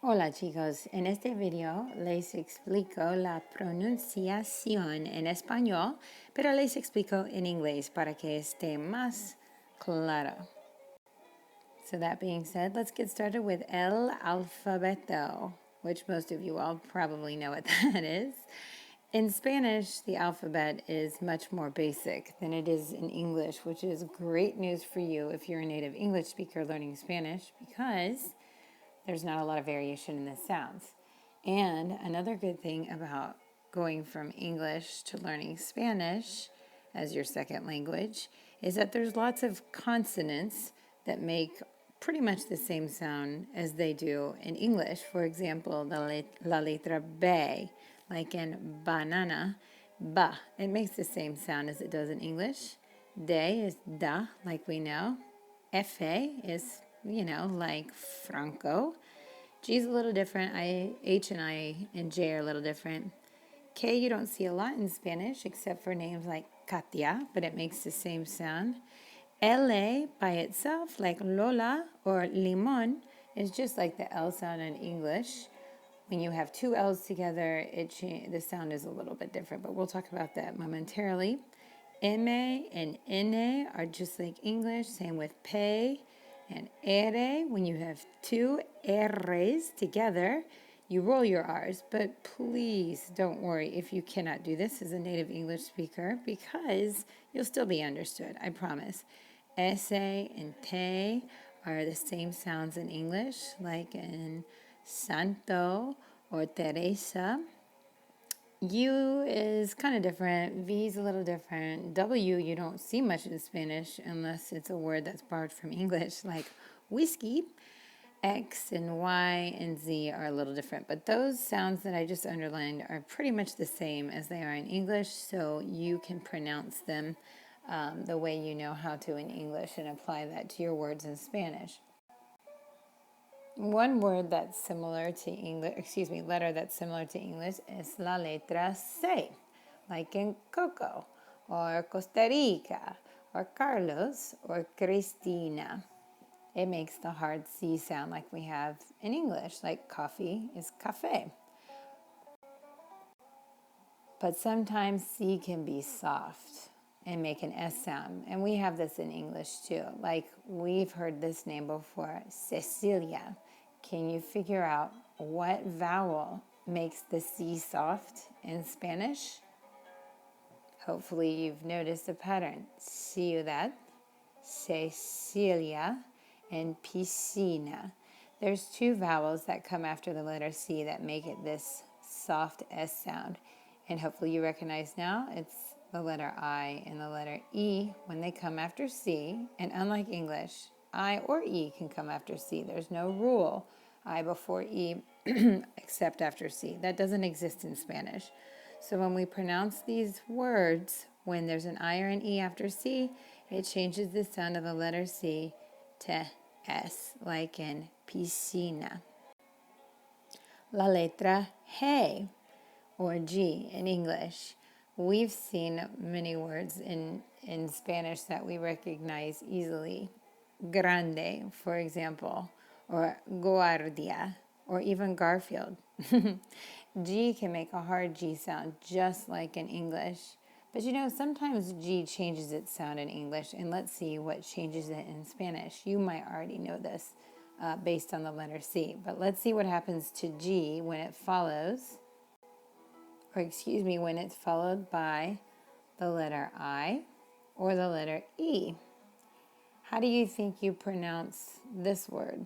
Hola chicos, en este video les explico la pronunciación en español, pero les explico en inglés para que esté más claro. So that being said, let's get started with el alfabeto, which most of you all probably know what that is. In Spanish, the alphabet is much more basic than it is in English, which is great news for you if you're a native English speaker learning Spanish, because there's not a lot of variation in the sounds. And another good thing about going from English to learning Spanish as your second language is that there's lots of consonants that make pretty much the same sound as they do in English. For example, la letra B, like in banana, ba. It makes the same sound as it does in English. De is da, like we know. F-A is, like Franco. G is a little different. H and I and J are a little different. K you don't see a lot in Spanish except for names like Katia, but it makes the same sound. LA by itself, like Lola or Limon, is just like the L sound in English. When you have two L's together, the sound is a little bit different, but we'll talk about that momentarily. M and N are just like English, same with P and R. When you have two R's together, you roll your R's, but please don't worry if you cannot do this as a native English speaker because you'll still be understood, I promise. S and T are the same sounds in English, like in Santo or Teresa. U is kind of different. V is a little different. W you don't see much in Spanish unless it's a word that's borrowed from English, like whiskey. X and Y and Z are a little different, but those sounds that I just underlined are pretty much the same as they are in English, so you can pronounce them the way you know how to in English and apply that to your words in Spanish. One word that's similar to English, letter that's similar to English is la letra C, like in Coco, or Costa Rica, or Carlos, or Cristina. It makes the hard C sound like we have in English, like coffee is café. But sometimes C can be soft and make an S sound. And we have this in English too. Like we've heard this name before, Cecilia. Can you figure out what vowel makes the C soft in Spanish? Hopefully you've noticed a pattern. Ciudad, Cecilia, and piscina. There's two vowels that come after the letter C that make it this soft S sound. And hopefully you recognize now it's the letter I and the letter E when they come after C. And unlike English, I or E can come after C. There's no rule I before E except after C. That doesn't exist in Spanish. So when we pronounce these words, when there's an I or an E after C, it changes the sound of the letter C to S, like in piscina. La letra G, or G in English. We've seen many words in Spanish that we recognize easily. Grande, for example, or guardia, or even Garfield. G can make a hard G sound just like in English. But sometimes G changes its sound in English, and let's see what changes it in Spanish. You might already know this based on the letter C, but let's see what happens to G when it follows, when it's followed by the letter I or the letter E. How do you think you pronounce this word?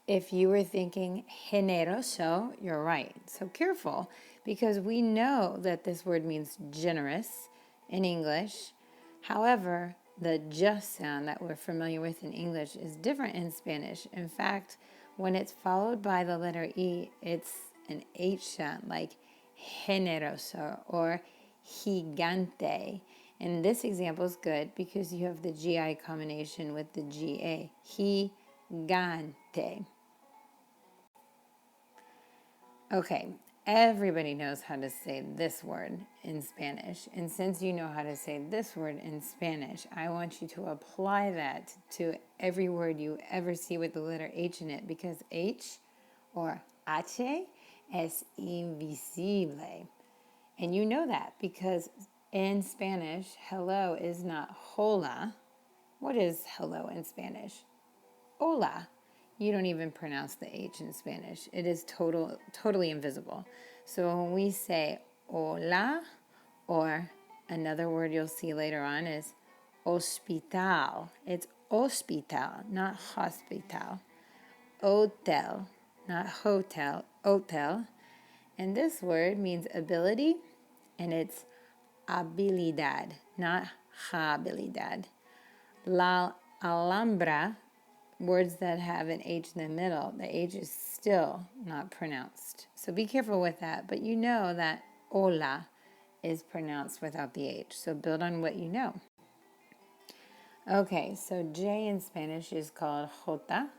If you were thinking generoso, you're right. So careful, because we know that this word means generous in English. However, the just sound that we're familiar with in English is different in Spanish. In fact, when it's followed by the letter E, it's an H sound, like generoso or gigante. And this example is good because you have the GI combination with the GA. Gigante. Okay, everybody knows how to say this word in Spanish. And since you know how to say this word in Spanish, I want you to apply that to every word you ever see with the letter H in it, because H or H es invisible. And you know that because in Spanish, hello is not hola. What is hello in Spanish? Hola. You don't even pronounce the H in Spanish. It is totally invisible. So when we say hola, or another word you'll see later on is hospital. It's hospital, not hospital. Hotel, not hotel, hotel. And this word means ability, and it's habilidad, not habilidad. La Alhambra, words that have an H in the middle, the H is still not pronounced. So be careful with that. But you know that hola is pronounced without the H. So build on what you know. Okay, so J in Spanish is called jota.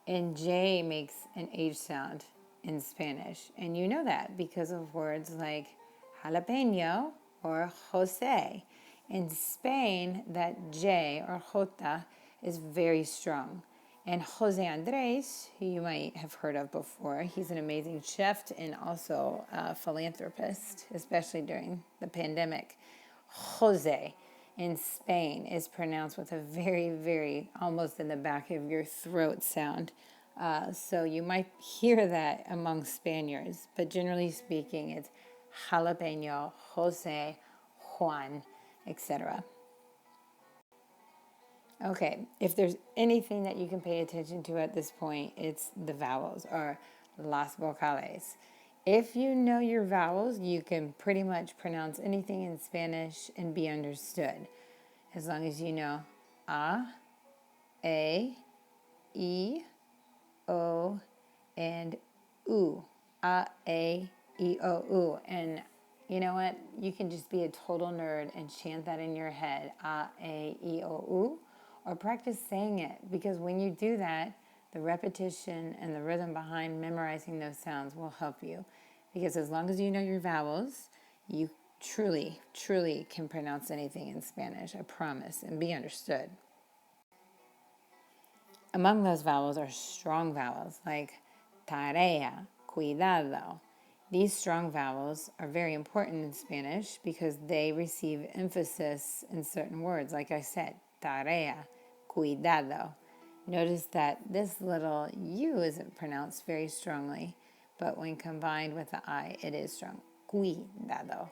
And J makes an H sound in Spanish. And you know that because of words like jalapeno or Jose. In Spain, that J or Jota is very strong. And Jose Andres, who you might have heard of before, he's an amazing chef and also a philanthropist, especially during the pandemic. Jose in Spain is pronounced with a very, very almost in the back of your throat sound. So you might hear that among Spaniards, but generally speaking, it's jalapeno, Jose, Juan, etc. Okay, if there's anything that you can pay attention to at this point, it's the vowels or las vocales. If you know your vowels, you can pretty much pronounce anything in Spanish and be understood. As long as you know A, E, O, and U. A, E, O, U. And you know what? You can just be a total nerd and chant that in your head. A, E, O, U. Or practice saying it, because when you do that, the repetition and the rhythm behind memorizing those sounds will help you. Because as long as you know your vowels, you truly, truly can pronounce anything in Spanish, I promise, and be understood. Among those vowels are strong vowels like tarea, cuidado. These strong vowels are very important in Spanish because they receive emphasis in certain words. Like I said, tarea, cuidado. Notice that this little U isn't pronounced very strongly, but when combined with the I, it is strong. Cuidado.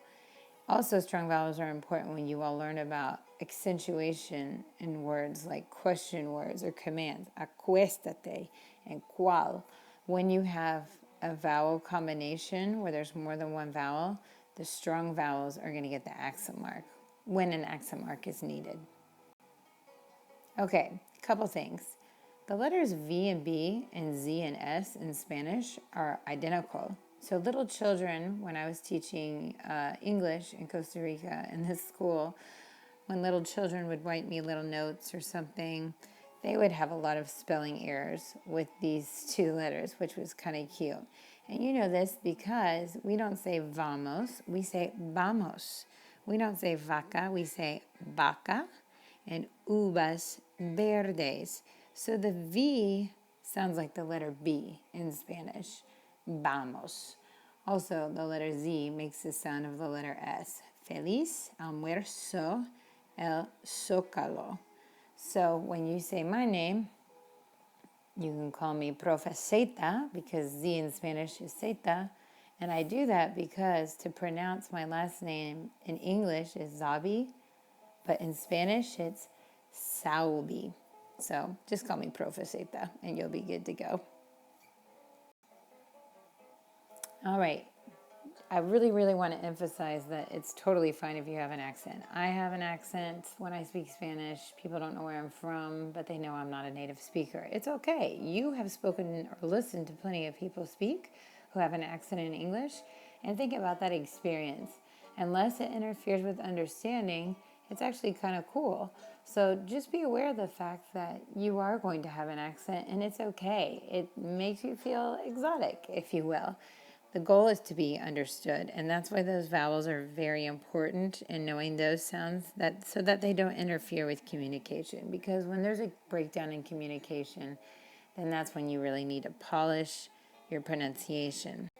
Also, strong vowels are important when you all learn about accentuation in words like question words or commands. Acuéstate and cual. When you have a vowel combination where there's more than one vowel, the strong vowels are going to get the accent mark when an accent mark is needed. Okay, a couple things. The letters V and B and Z and S in Spanish are identical. So little children, when I was teaching English in Costa Rica in this school, when little children would write me little notes or something, they would have a lot of spelling errors with these two letters, which was kind of cute. And you know this because we don't say vamos, we say vamos. We don't say vaca, we say vaca, and uvas verdes. So the V sounds like the letter B in Spanish, vamos. Also, the letter Z makes the sound of the letter S. Feliz almuerzo el zócalo. So when you say my name, you can call me Profe Zeta because Z in Spanish is Zeta. And I do that because to pronounce my last name in English is Zabi, but in Spanish it's Saubi. So just call me Profe Zeta and you'll be good to go. All right. I really, really want to emphasize that it's totally fine if you have an accent. I have an accent when I speak Spanish. People don't know where I'm from, but they know I'm not a native speaker. It's okay. You have spoken or listened to plenty of people speak who have an accent in English, and think about that experience. Unless it interferes with understanding, it's actually kind of cool. So just be aware of the fact that you are going to have an accent and it's okay. It makes you feel exotic, if you will. The goal is to be understood, and that's why those vowels are very important, and knowing those sounds that so that they don't interfere with communication. Because when there's a breakdown in communication, then that's when you really need to polish your pronunciation.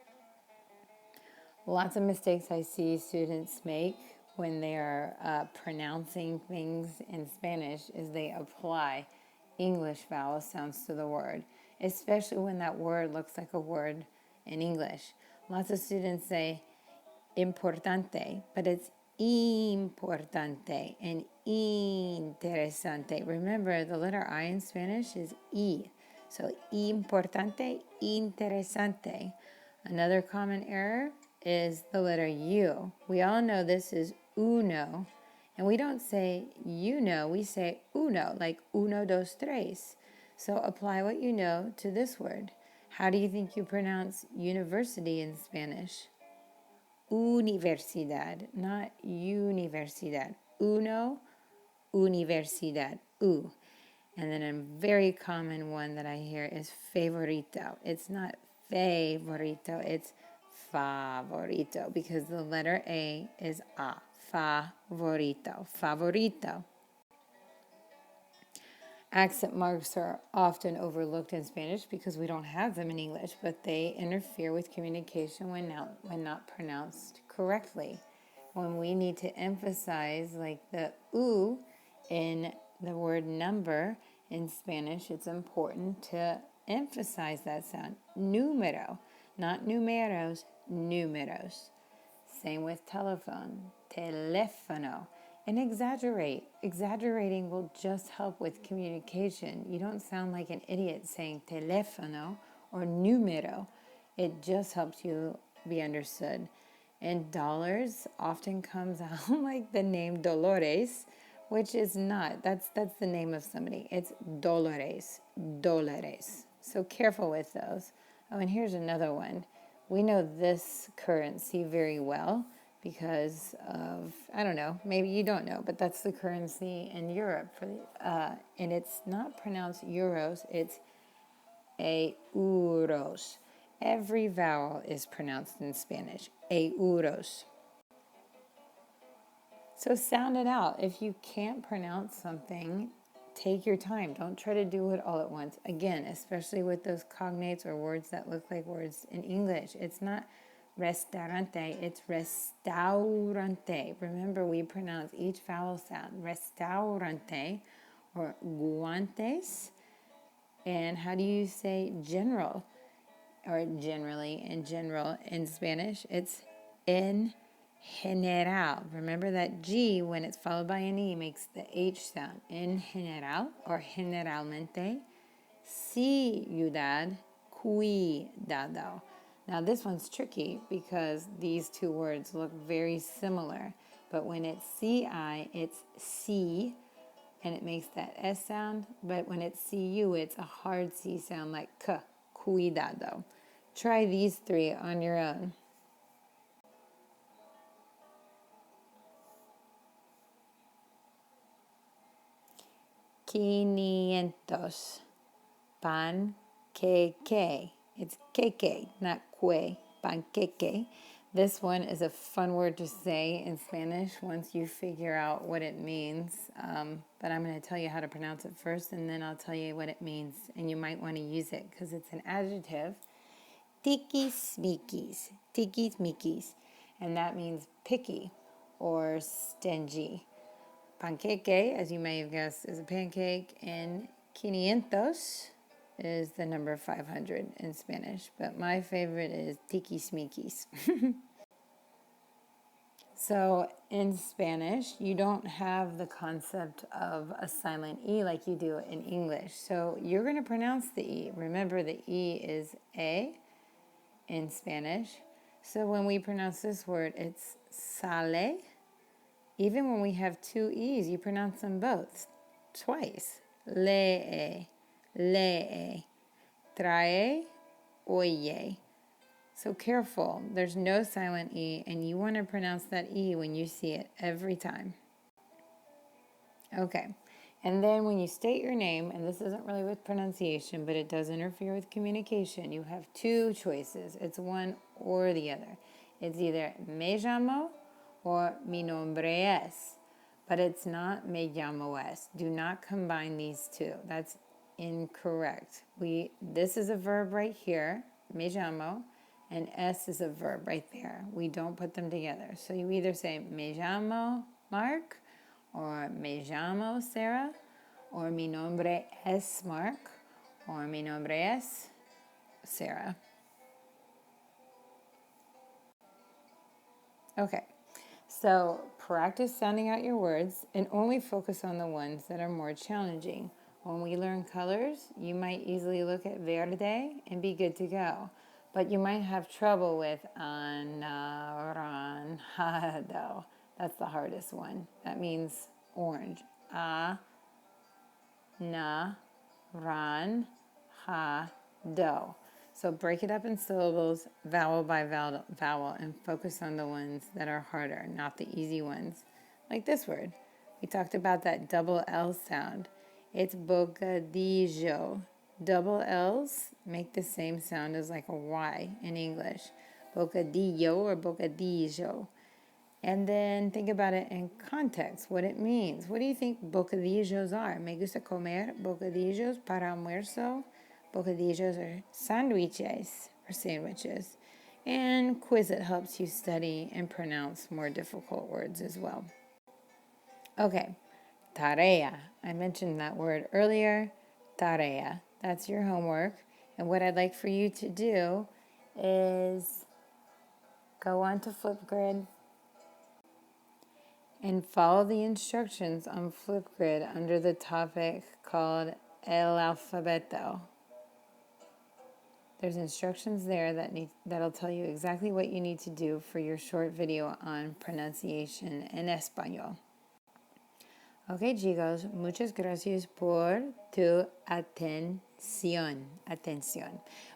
Lots of mistakes I see students make when they are pronouncing things in Spanish is they apply English vowel sounds to the word, especially when that word looks like a word in English. Lots of students say importante, but it's importante and interesante. Remember, the letter I in Spanish is E. So importante, interesante. Another common error is the letter U. We all know this is uno, and we don't say you know, we say uno, like uno, dos, tres. So apply what you know to this word. How do you think you pronounce university in Spanish? Universidad, not universidad. Uno, universidad, u. And then a very common one that I hear is favorito. It's not favorito, it's favorito because the letter A is A. Favorito, favorito. Accent marks are often overlooked in Spanish because we don't have them in English, but they interfere with communication when not pronounced correctly. When we need to emphasize, like the U in the word number in Spanish, it's important to emphasize that sound. Número, not numeros, números. Same with telephone, teléfono. And exaggerate. Exaggerating will just help with communication. You don't sound like an idiot saying teléfono or número. It just helps you be understood. And dollars often comes out like the name Dolores, which is not. That's the name of somebody. It's Dolores, Dolores. So careful with those. Oh, and here's another one. We know this currency very well because of, I don't know, maybe you don't know, but that's the currency in Europe. And it's not pronounced euros, it's euros. Every vowel is pronounced in Spanish, euros. So sound it out. If you can't pronounce something, take your time. Don't try to do it all at once. Again, especially with those cognates or words that look like words in English. It's not restaurante, it's restaurante. Remember, we pronounce each vowel sound. Restaurante or guantes. And how do you say general or generally in general in Spanish? It's en general. Remember that G, when it's followed by an E, makes the H sound. En general or generalmente. Ciudad, cuidado. Now this one's tricky because these two words look very similar. But when it's CI, it's C, and it makes that S sound. But when it's CU, it's a hard C sound like K, cuidado. Try these three on your own. Quinientos. Panqueque. It's queque, not que. Panqueque. This one is a fun word to say in Spanish once you figure out what it means. But I'm going to tell you how to pronounce it first, and then I'll tell you what it means. And you might want to use it because it's an adjective. Tiquismiquis. Tiquismiquis. And that means picky or stingy. Panqueque, as you may have guessed, is a pancake, and quinientos is the number 500 in Spanish, but my favorite is tiquismiquis. So in Spanish, you don't have the concept of a silent E like you do in English. So you're going to pronounce the E. Remember, the E is A in Spanish. So when we pronounce this word, it's sale. Even when we have two E's, you pronounce them both twice. Lee, lee, trae, oye. So careful. There's no silent E, and you want to pronounce that E when you see it every time. Okay. And then when you state your name, and this isn't really with pronunciation, but it does interfere with communication, you have two choices. It's one or the other. It's either me llamo or mi nombre es, but it's not me llamo es. Do not combine these two. That's incorrect. This is a verb right here, me llamo, and es is a verb right there. We don't put them together. So you either say me llamo Mark, or me llamo Sarah, or mi nombre es Mark, or mi nombre es Sarah. Okay, so practice sounding out your words and only focus on the ones that are more challenging. When we learn colors, you might easily look at verde and be good to go. But you might have trouble with anaranjado. That's the hardest one. That means orange. A-na-ran-ha-do. So break it up in syllables, vowel by vowel, and focus on the ones that are harder, not the easy ones. Like this word. We talked about that double L sound. It's bocadillo. Double L's make the same sound as like a Y in English. Bocadillo or bocadillo. And then think about it in context, what it means. What do you think bocadillos are? Me gusta comer bocadillos para almuerzo. Bocadillos are sandwiches or sandwiches. And Quizlet helps you study and pronounce more difficult words as well. Okay, tarea. I mentioned that word earlier. Tarea. That's your homework. And what I'd like for you to do is go on to Flipgrid and follow the instructions on Flipgrid under the topic called El alfabeto. There's instructions there that'll tell you exactly what you need to do for your short video on pronunciation en español. Ok, chicos, muchas gracias por tu atención.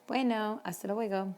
Bueno, hasta luego.